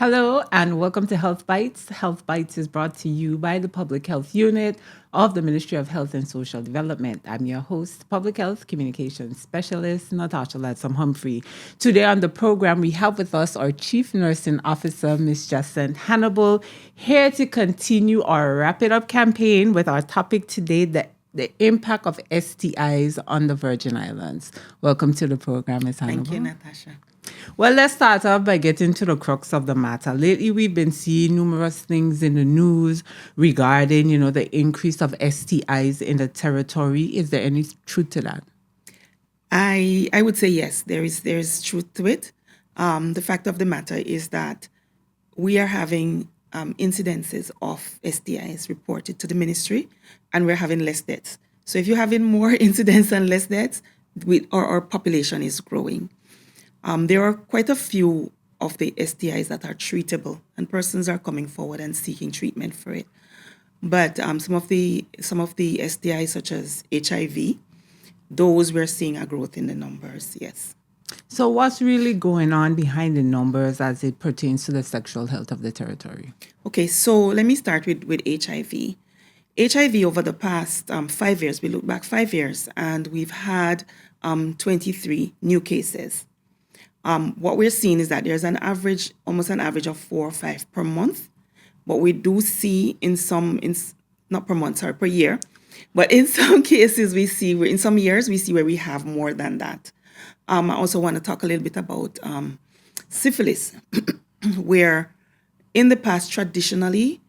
Hello and welcome to Health Bytes. Health Bytes is brought to you by the Public Health Unit of the Ministry of Health and Social Development. I'm your host, Public Health Communications Specialist, Natasha Ladsam Humphrey. Today on the program, we have with us our Chief Nursing Officer, Ms. Jacinth Hannibal, here to continue our Wrap It Up campaign with our topic today, the impact of STIs on the Virgin Islands. Welcome to the program, Ms. Hannibal. Thank you, Natasha. Well, let's start off by getting to the crux of the matter. Lately, we've been seeing numerous things in the news regarding, the increase of STIs in the territory. Is there any truth to that? I would say yes, there is truth to it. The fact of the matter is that we are having incidences of STIs reported to the ministry, and we're having less deaths. So if you're having more incidents and less deaths, our population is growing. There are quite a few of the STIs that are treatable, and persons are coming forward and seeking treatment for it. But some of the STIs, such as HIV, those we're seeing a growth in the numbers. Yes. So what's really going on behind the numbers as it pertains to the sexual health of the territory? Okay, so let me start with HIV. HIV over the past 5 years, we look back 5 years, and we've had 23 new cases. What we're seeing is that there's almost an average of 4 or 5 per month. But we do see not per month, sorry, per year. But in some cases, in some years, we see where we have more than that. I also want to talk a little bit about syphilis, where in the past, traditionally,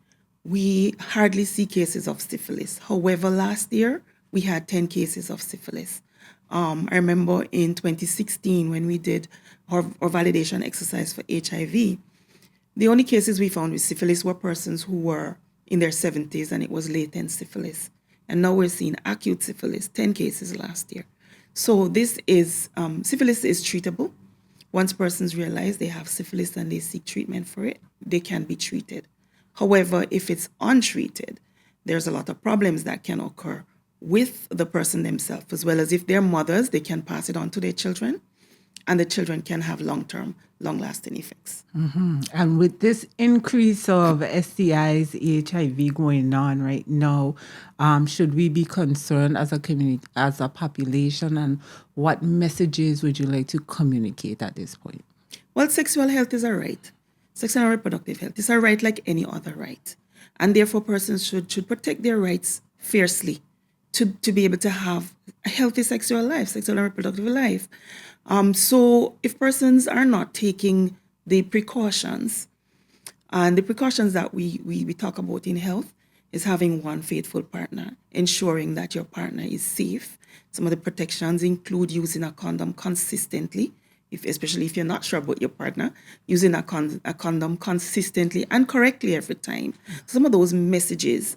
we hardly see cases of syphilis. However, last year, we had 10 cases of syphilis. I remember in 2016 when we did our validation exercise for HIV, the only cases we found with syphilis were persons who were in their 70s, and it was latent syphilis. And now we're seeing acute syphilis, 10 cases last year. So syphilis is treatable. Once persons realize they have syphilis and they seek treatment for it, they can be treated. However, if it's untreated, there's a lot of problems that can occur with the person themselves, as well as if they're mothers, they can pass it on to their children, and the children can have long-term, long-lasting effects. Mm-hmm. And with this increase of STIs, HIV going on right now, should we be concerned as a community, as a population, and what messages would you like to communicate at this point? Well, sexual health is a right. Sexual and reproductive health is a right like any other right. And therefore, persons should protect their rights fiercely to be able to have a healthy sexual and reproductive life. So if persons are not taking the precautions, and the precautions that we talk about in health is having one faithful partner, ensuring that your partner is safe. Some of the protections include using a condom consistently, especially if you're not sure about your partner, using a condom consistently and correctly every time. Some of those messages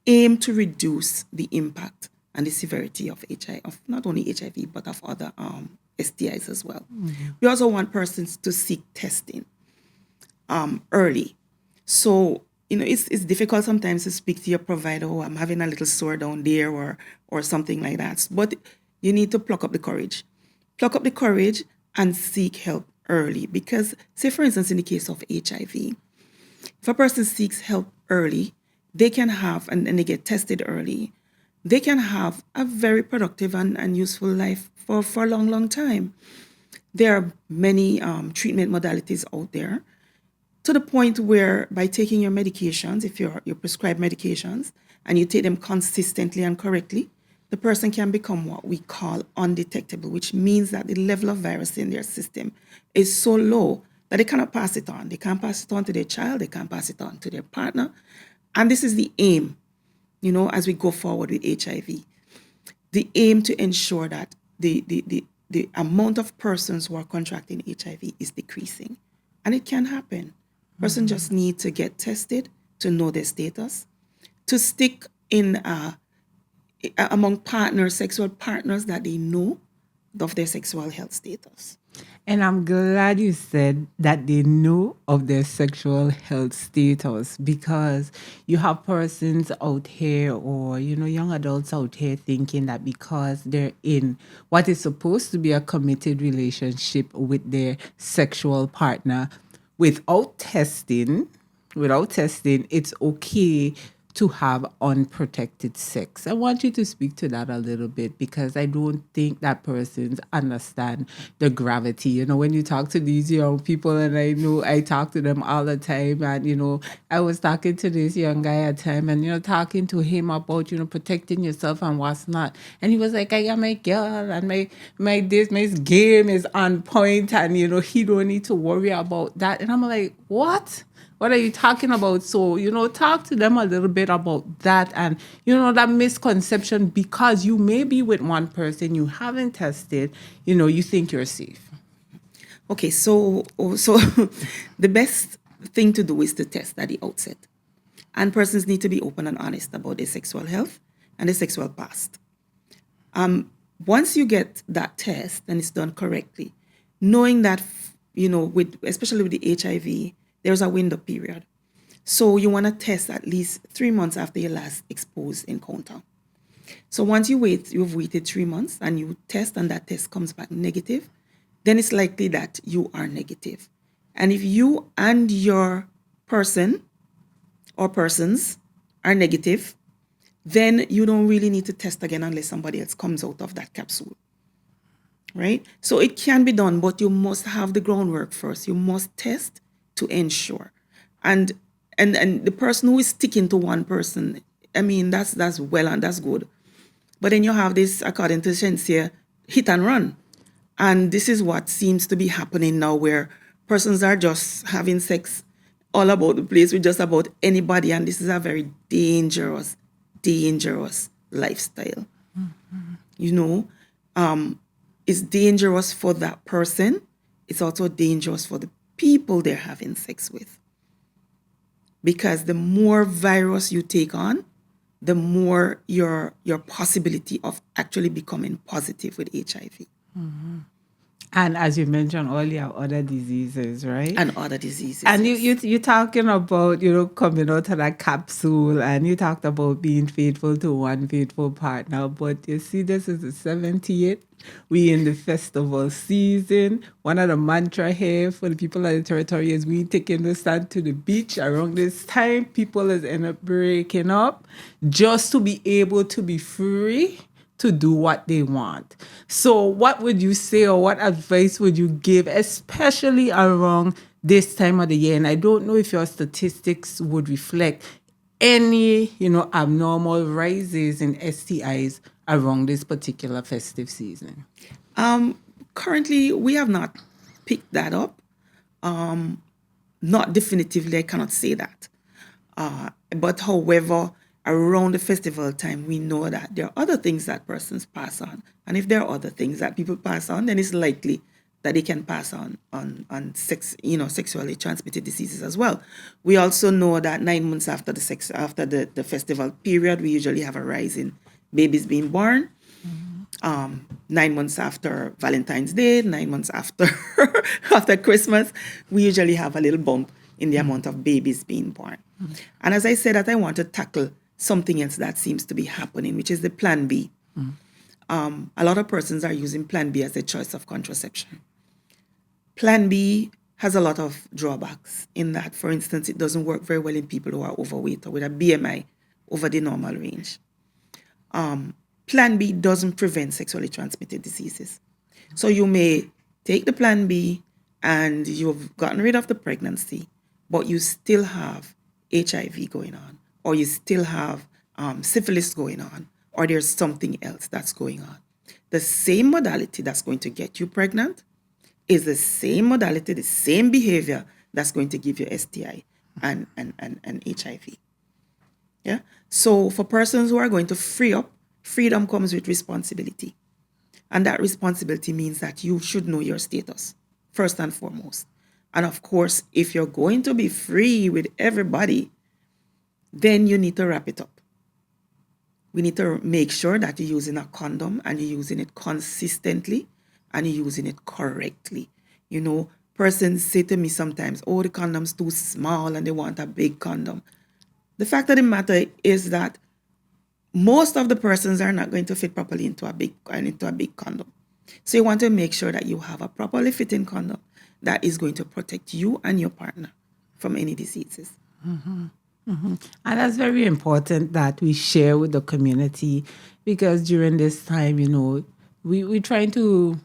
aim to reduce the impact and the severity of HIV, of not only HIV, but of other STIs as well. Mm-hmm. We also want persons to seek testing early. So, it's difficult sometimes to speak to your provider, oh, I'm having a little sore down there or something like that. But you need to pluck up the courage. Pluck up the courage and seek help early. Because, say, for instance, in the case of HIV, if a person seeks help early, they can have, and they get tested early, they can have a very productive and useful life for a long, long time. There are many treatment modalities out there, to the point where by taking your medications, if you're prescribed medications, and you take them consistently and correctly, the person can become what we call undetectable, which means that the level of virus in their system is so low that they cannot pass it on. They can't pass it on to their child, they can't pass it on to their partner. And this is the aim, as we go forward with HIV. The aim to ensure that the amount of persons who are contracting HIV is decreasing. And it can happen. Persons just need to get tested to know their status, to stick in among sexual partners that they know of their sexual health status. And I'm glad you said that they know of their sexual health status, because you have persons out here or, young adults out here thinking that because they're in what is supposed to be a committed relationship with their sexual partner, without testing, it's okay to have unprotected sex. I want you to speak to that a little bit because I don't think that persons understand the gravity. You know, when you talk to these young people, and I know I talk to them all the time, and I was talking to this young guy at time, and talking to him about protecting yourself and what's not, and he was like, I got my girl, and my game is on point, and he don't need to worry about that, and I'm like, what? What are you talking about? So, talk to them a little bit about that and, that misconception, because you may be with one person, you haven't tested, you think you're safe. Okay, so the best thing to do is to test at the outset. And persons need to be open and honest about their sexual health and their sexual past. Once you get that test and it's done correctly, knowing that, especially with the HIV, there's a window period. So you want to test at least 3 months after your last exposed encounter. So once you've waited 3 months and you test and that test comes back negative, then it's likely that you are negative. And if you and your person or persons are negative, then you don't really need to test again unless somebody else comes out of that capsule. Right? So it can be done, but you must have the groundwork first. You must test to ensure. And the person who is sticking to one person, I mean, that's well and that's good. But then you have this, according to Shensia, hit and run. And this is what seems to be happening now, where persons are just having sex all about the place with just about anybody. And this is a very dangerous lifestyle. It's dangerous for that person. It's also dangerous for the people they're having sex with. Because the more virus you take on, the more your possibility of actually becoming positive with HIV. Mm-hmm. And as you mentioned earlier, other diseases, right? And other diseases. And you're talking about, coming out of that capsule, and you talked about being faithful to one faithful partner. But you see, this is the 70th. We in the festival season. One of the mantra here for the people of the territory is we taking the stand to the beach around this time. People is end up breaking up just to be able to be free to do what they want. So what would you say, or what advice would you give, especially around this time of the year? And I don't know if your statistics would reflect any, abnormal rises in STIs around this particular festive season. Currently, we have not picked that up. Not definitively, I cannot say that. But however, around the festival time, we know that there are other things that persons pass on. And if there are other things that people pass on, then it's likely that they can pass on sexually transmitted diseases as well. We also know that 9 months after the festival period, we usually have a rise in babies being born. 9 months after Valentine's Day, 9 months after after Christmas, we usually have a little bump in the amount of babies being born. And as I said, that I want to tackle something else that seems to be happening, which is the Plan B. A lot of persons are using Plan B as a choice of contraception. Plan B has a lot of drawbacks in that, for instance, it doesn't work very well in people who are overweight or with a BMI over the normal range. Plan B doesn't prevent sexually transmitted diseases. So you may take the Plan B and you've gotten rid of the pregnancy, but you still have HIV going on, or you still have syphilis going on, or there's something else that's going on. The same modality that's going to get you pregnant is the same modality, the same behavior that's going to give you STI and HIV. Yeah. So for persons who are going to free up, freedom comes with responsibility. And that responsibility means that you should know your status, first and foremost. And of course, if you're going to be free with everybody, then you need to wrap it up. We need to make sure that you're using a condom and you're using it consistently and you're using it correctly. Persons say to me sometimes, oh, the condom's too small and they want a big condom. The fact of the matter is that most of the persons are not going to fit properly into a big condom. So you want to make sure that you have a properly fitting condom that is going to protect you and your partner from any diseases. And that's very important that we share with the community, because during this time, we're trying to,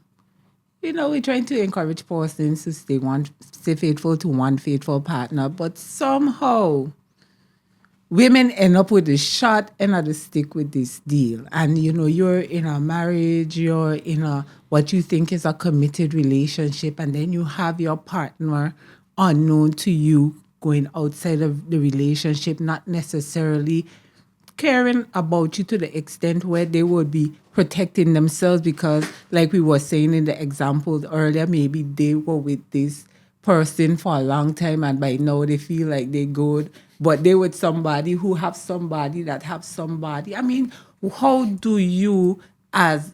we're trying to encourage persons to stay faithful to one faithful partner, but somehow women end up with the short end of the stick with this deal. And you're in a marriage, you're in a what you think is a committed relationship, and then you have your partner unknown to you going outside of the relationship, not necessarily caring about you to the extent where they would be protecting themselves, because like we were saying in the examples earlier, maybe they were with this person for a long time and by now they feel like they're good, but they with somebody who have somebody that have somebody. I mean, how do you, as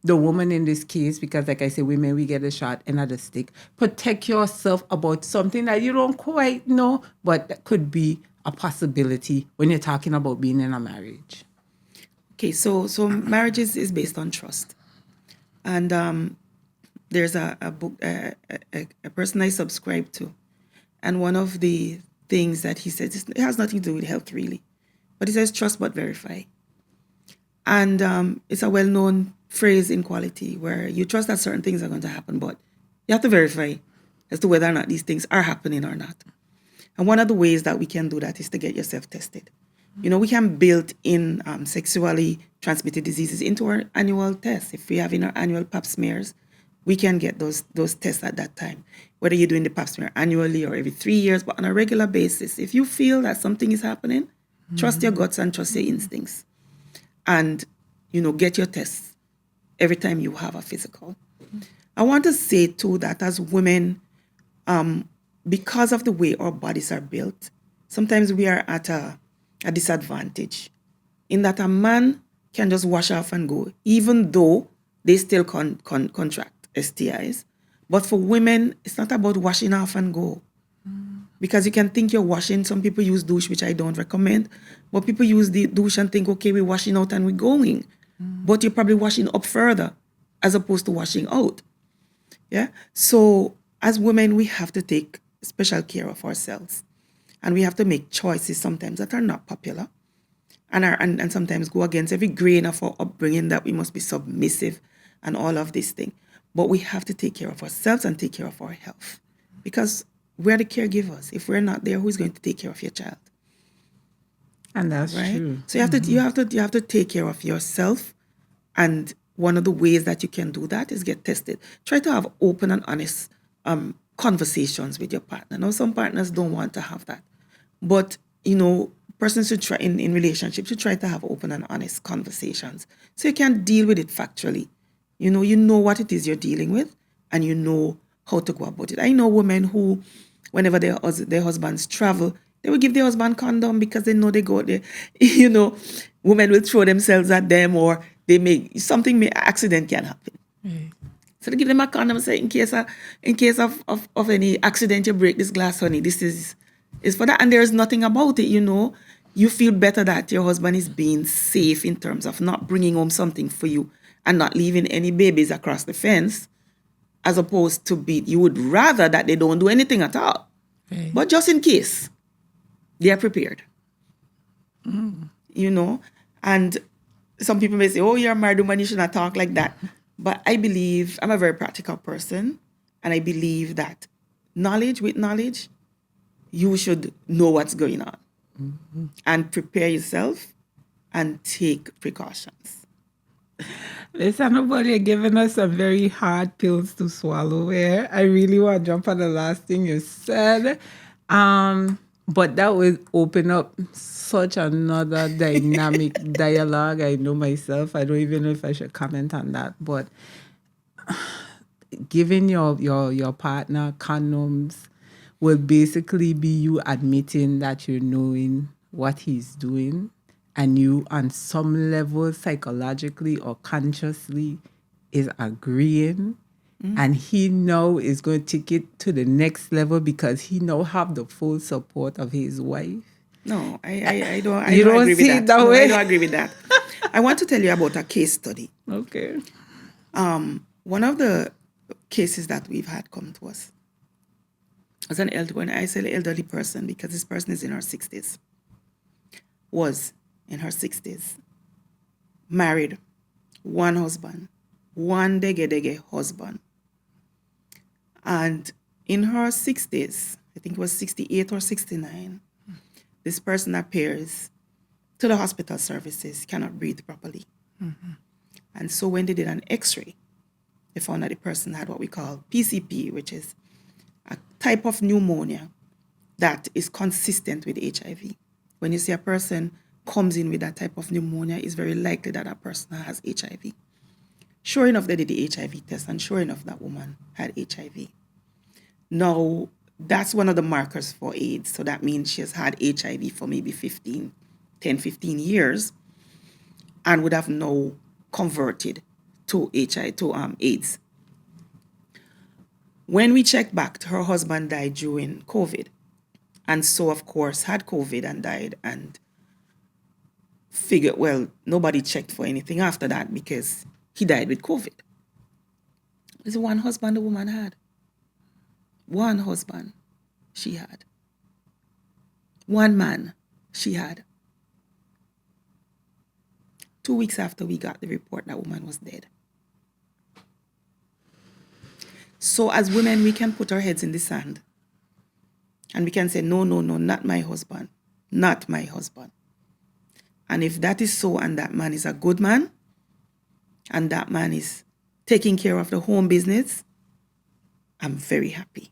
the woman in this case, because like I say, women, we get a shot and not a stick, protect yourself about something that you don't quite know, but that could be a possibility when you're talking about being in a marriage? Okay, so marriage is based on trust. And there's a book, a person I subscribe to, and one of the things that he says, it has nothing to do with health really, but he says trust but verify. And it's a well-known phrase in quality where you trust that certain things are going to happen, but you have to verify as to whether or not these things are happening or not. And one of the ways that we can do that is to get yourself tested. We can build in sexually transmitted diseases into our annual tests. If we have in our annual pap smears, we can get those tests at that time. Whether you're doing the pap smear annually or every 3 years, but on a regular basis, if you feel that something is happening, trust your guts and trust your instincts. And, get your tests every time you have a physical. I want to say, too, that as women, because of the way our bodies are built, sometimes we are at a disadvantage in that a man can just wash off and go, even though they still contract STIs. But for women, it's not about washing off and go. Because you can think you're washing. Some people use douche, which I don't recommend. But people use the douche and think, okay, we're washing out and we're going. But you're probably washing up further as opposed to washing out. Yeah. So as women, we have to take special care of ourselves. And we have to make choices sometimes that are not popular. And sometimes go against every grain of our upbringing that we must be submissive and all of this thing. But we have to take care of ourselves and take care of our health. Because we're the caregivers. If we're not there, who's going to take care of your child? And that's right? true. So you have to take care of yourself. And one of the ways that you can do that is get tested. Try to have open and honest conversations with your partner. Now, some partners don't want to have that. But, persons should try in relationships should try to have open and honest conversations. So you can deal with it factually. You know what it is you're dealing with, and you know how to go about it. I know women who, whenever their husbands travel, they will give their husband condom because they know they go there. Women will throw themselves at them, or accident can happen. Right. So they give them a condom and say, in case of any accident, you break this glass, honey. This is for that. And there's nothing about it, You feel better that your husband is being safe in terms of not bringing home something for you and not leaving any babies across the fence, as opposed to you would rather that they don't do anything at all. Right. But just in case, they are prepared. And some people may say, oh, you're a married woman, you should not talk like that. But I believe, I'm a very practical person, and I believe that with knowledge, you should know what's going on and prepare yourself and take precautions. Listen, nobody giving us some very hard pills to swallow here. I really want to jump on the last thing you said. But that would open up such another dynamic dialogue. I know myself. I don't even know if I should comment on that. But giving your partner condoms will basically be you admitting that you're knowing what he's doing, and you on some level psychologically or consciously is agreeing, and he now is going to take it to the next level because he now have the full support of his wife. No, I don't. You don't agree see with it that. that No, way? I don't agree with that. I want to tell you about a case study. Okay. One of the cases that we've had come to us. As an elderly, when I say elderly person, because this person is in her 60s, was in her 60s, married, one husband, one dege husband. And in her 60s, I think it was 68 or 69, this person appears to the hospital services, cannot breathe properly. And so when they did an x-ray, they found that the person had what we call PCP, which is a type of pneumonia that is consistent with HIV. When you see a person comes in with that type of pneumonia, it's very likely that that person has HIV. Sure enough, they did the HIV test, and sure enough, that woman had HIV. Now, that's one of the markers for AIDS. So that means she has had HIV for maybe 15 years and would have now converted to AIDS. When we check back, her husband died during COVID. And so, of course, had COVID and died, and figured, well, nobody checked for anything after that because he died with COVID. It's one husband the woman had. One husband she had. One man she had. 2 weeks after we got the report, that woman was dead. So as women, we can put our heads in the sand and we can say, no, not my husband, not my husband. And if that is so, and that man is a good man, and that man is taking care of the home business, I'm very happy.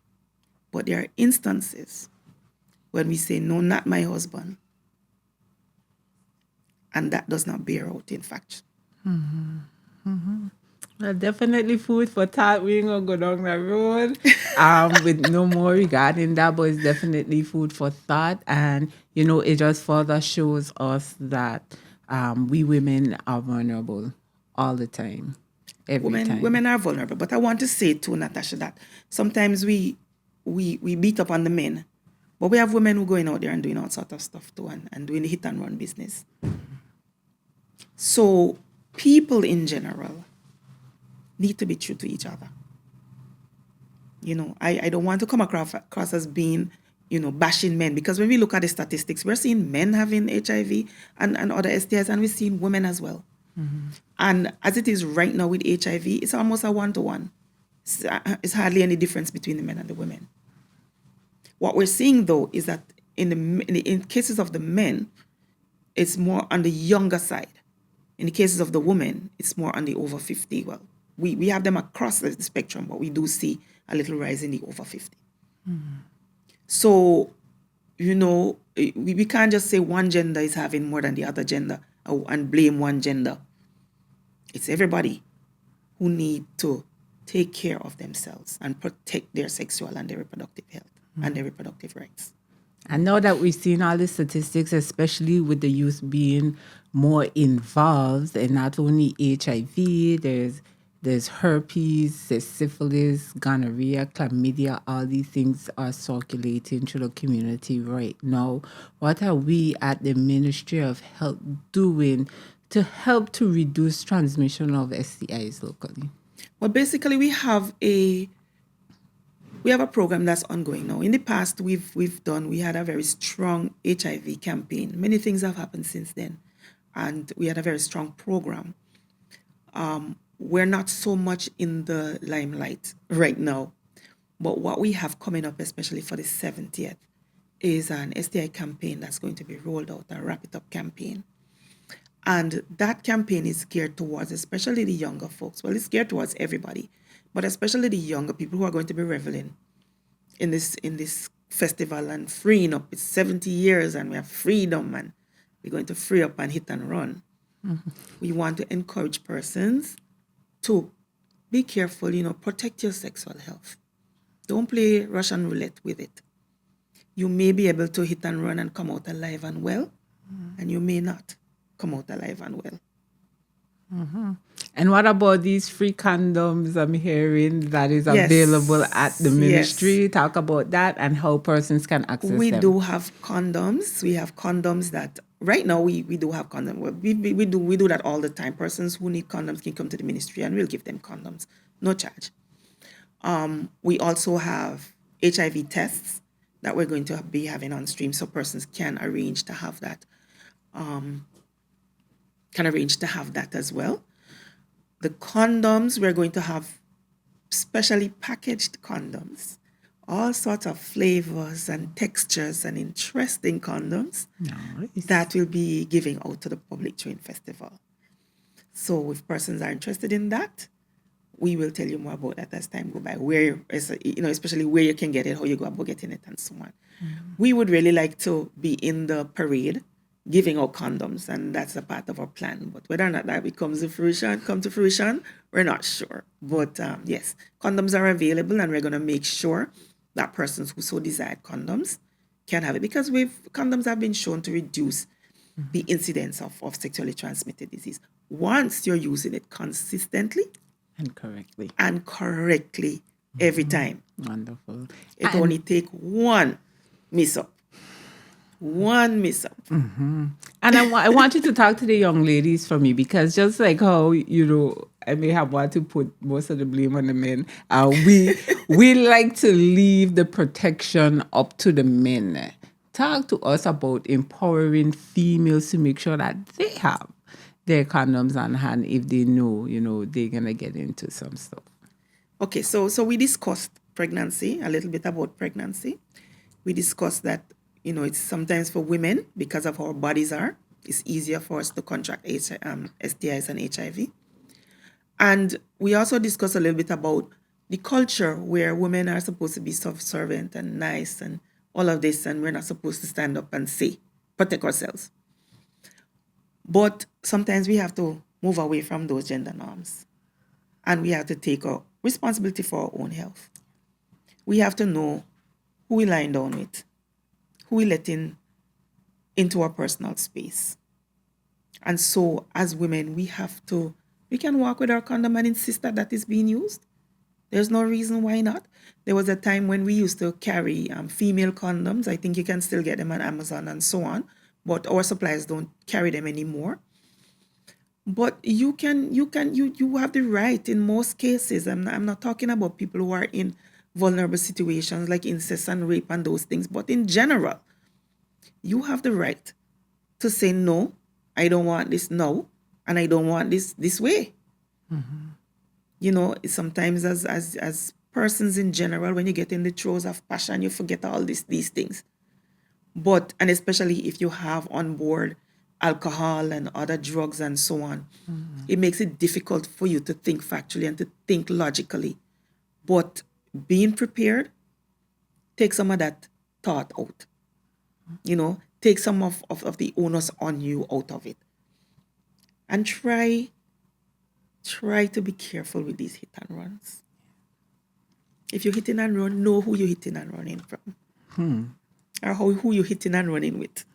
But there are instances when we say, no, not my husband, and that does not bear out in fact. Well, definitely food for thought. We ain't gonna go down that road with no more regarding that, but it's definitely food for thought. And, it just further shows us that we women are vulnerable all the time, every time. Women are vulnerable. But I want to say too, Natasha, that sometimes we beat up on the men, but we have women who going out there and doing all sorts of stuff too, and doing the hit and run business. So people in general need to be true to each other. I don't want to come across as being, bashing men, because when we look at the statistics, we're seeing men having HIV and other STIs, and we're seeing women as well. And as it is right now with HIV, it's almost a one-to-one. It's hardly any difference between the men and the women. What we're seeing, though, is that in cases of the men, it's more on the younger side. In the cases of the women, it's more on the over 50. Well, we have them across the spectrum, but we do see a little rise in the over 50. So, we can't just say one gender is having more than the other gender and blame one gender. It's everybody who need to take care of themselves and protect their sexual and their reproductive health and their reproductive rights. And now that we've seen all the statistics, especially with the youth being more involved, and not only HIV, there's herpes, there's syphilis, gonorrhea, chlamydia, all these things are circulating through the community right now. What are we at the Ministry of Health doing to help to reduce transmission of STIs locally? Well, basically, we have a program that's ongoing now. In the past, we had a very strong HIV campaign. Many things have happened since then, and we had a very strong program. We're not so much in the limelight right now, but what we have coming up, especially for the 70th, is an STI campaign that's going to be rolled out, a Wrap It Up campaign. And that campaign is geared towards especially the younger folks. Well, it's geared towards everybody, but especially the younger people who are going to be reveling in this festival and freeing up. It's 70 years and we have freedom, and we're going to free up and hit and run. We want to encourage persons to be careful, protect your sexual health. Don't play Russian roulette with it. You may be able to hit and run and come out alive and well, and you may not come out alive and well. And what about these free condoms I'm hearing that is available at the ministry? Yes. Talk about that and how persons can access them. We do have condoms. We have condoms that right now we do have condoms. We do that all the time. Persons who need condoms can come to the ministry and we'll give them condoms, no charge. We also have HIV tests that we're going to be having on stream, so persons can arrange to have that, as well. The condoms, we're going to have specially packaged condoms, all sorts of flavors and textures and interesting condoms Nice. that will be giving out to the public during festival. So if persons are interested in that, we will tell you more about that as time go by, where, especially where you can get it, how you go about getting it, and so on. We would really like to be in the parade giving out condoms, and that's a part of our plan. But whether or not that come to fruition, we're not sure. But yes, condoms are available, and we're going to make sure that persons who so desire condoms can have it, because condoms have been shown to reduce the incidence of sexually transmitted disease once you're using it consistently And correctly. and correctly every time. Wonderful. It only take one miss up. And I want you to talk to the young ladies for me, because just like how, I may have wanted to put most of the blame on the men, we like to leave the protection up to the men. Talk to us about empowering females to make sure that they have their condoms on hand if they know, they're going to get into some stuff. Okay, so we discussed pregnancy, a little bit about pregnancy. We discussed that, it's sometimes for women, because of how our bodies are, it's easier for us to contract STIs and HIV. And we also discussed a little bit about the culture where women are supposed to be subservient and nice and all of this, and we're not supposed to stand up and say, protect ourselves. But sometimes we have to move away from those gender norms, and we have to take our responsibility for our own health. We have to know who we lying down with, who we letting into our personal space. And so as women, we can walk with our condom and insist that is being used. There's no reason why not. There was a time when we used to carry female condoms. I think you can still get them on Amazon and so on, but our suppliers don't carry them anymore. But you have the right in most cases. I'm not talking about people who are in vulnerable situations like incest and rape and those things, but in general, you have the right to say, no, I don't want this now, and I don't want this way. Sometimes as persons in general, when you get in the throes of passion, you forget all these things. And especially if you have on board alcohol and other drugs and so on, it makes it difficult for you to think factually and to think logically. But being prepared, take some of that thought out. Take some of the onus on you out of it. And try to be careful with these hit and runs. If you're hitting and run, know who you're hitting and running from. Or who you're hitting and running with.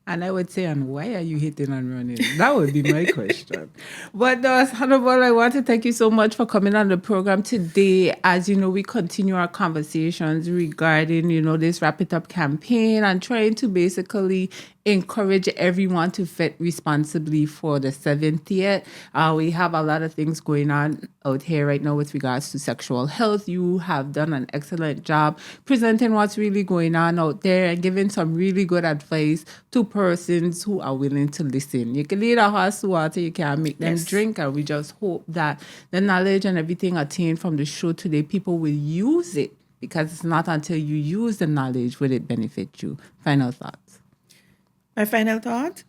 And I would say, and why are you hitting and running? That would be my question. But Honorable, I want to thank you so much for coming on the program today. As you know, we continue our conversations regarding, this Wrap It Up campaign and trying to basically encourage everyone to vet responsibly for the 70th. We have a lot of things going on out here right now with regards to sexual health. You have done an excellent job presenting what's really going on out there and giving some really good advice to persons who are willing to listen. You can lead a horse to water, you can't make them drink, and we just hope that the knowledge and everything attained from the show today, people will use it, because it's not until you use the knowledge will it benefit you. Final thoughts. My final thought,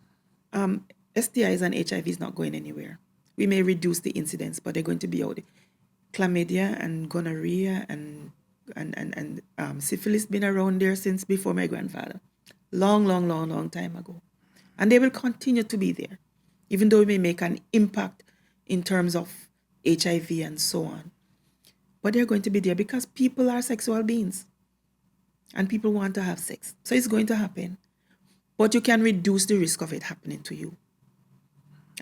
STIs and HIV is not going anywhere. We may reduce the incidence, but they're going to be out there. Chlamydia and gonorrhea and syphilis been around there since before my grandfather. Long time ago. And they will continue to be there, even though it may make an impact in terms of HIV and so on. But they're going to be there because people are sexual beings and people want to have sex. So it's going to happen. But you can reduce the risk of it happening to you.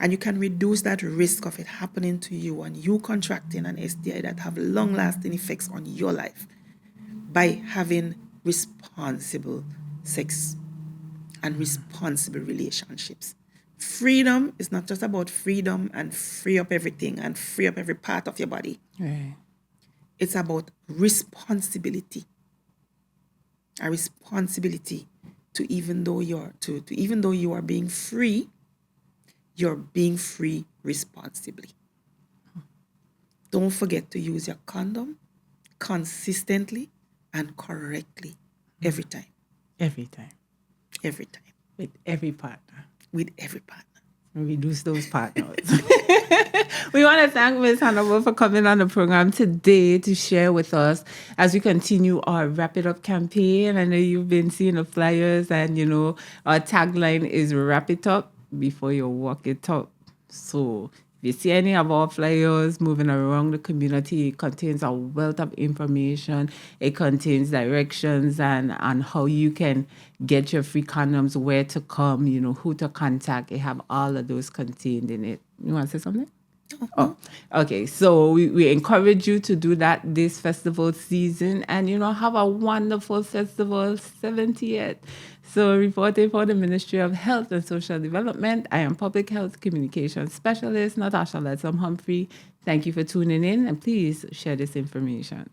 And you can reduce that risk of it happening to you and you contracting an STI that have long-lasting effects on your life by having responsible sex and responsible relationships. Freedom is not just about freedom and free up everything and free up every part of your body. Right. It's about responsibility. A responsibility to even though you are being free, you're being free responsibly. Don't forget to use your condom consistently and correctly every time. Every time. Every time. With every partner. With every partner. Reduce those partners. We want to thank Ms. Hannibal for coming on the program today to share with us as we continue our Wrap It Up campaign. I know you've been seeing the flyers, and our tagline is Wrap It Up before you walk it up. So if you see any of our flyers moving around the community, it contains a wealth of information. It contains directions and how you can get your free condoms, where to come, who to contact. It have all of those contained in it. You want to say something? Oh, okay. So we encourage you to do that this festival season, and have a wonderful festival 70th. So reporting for the Ministry of Health and Social Development, I am Public Health Communications Specialist Natasha Letsom Humphrey. Thank you for tuning in, and please share this information.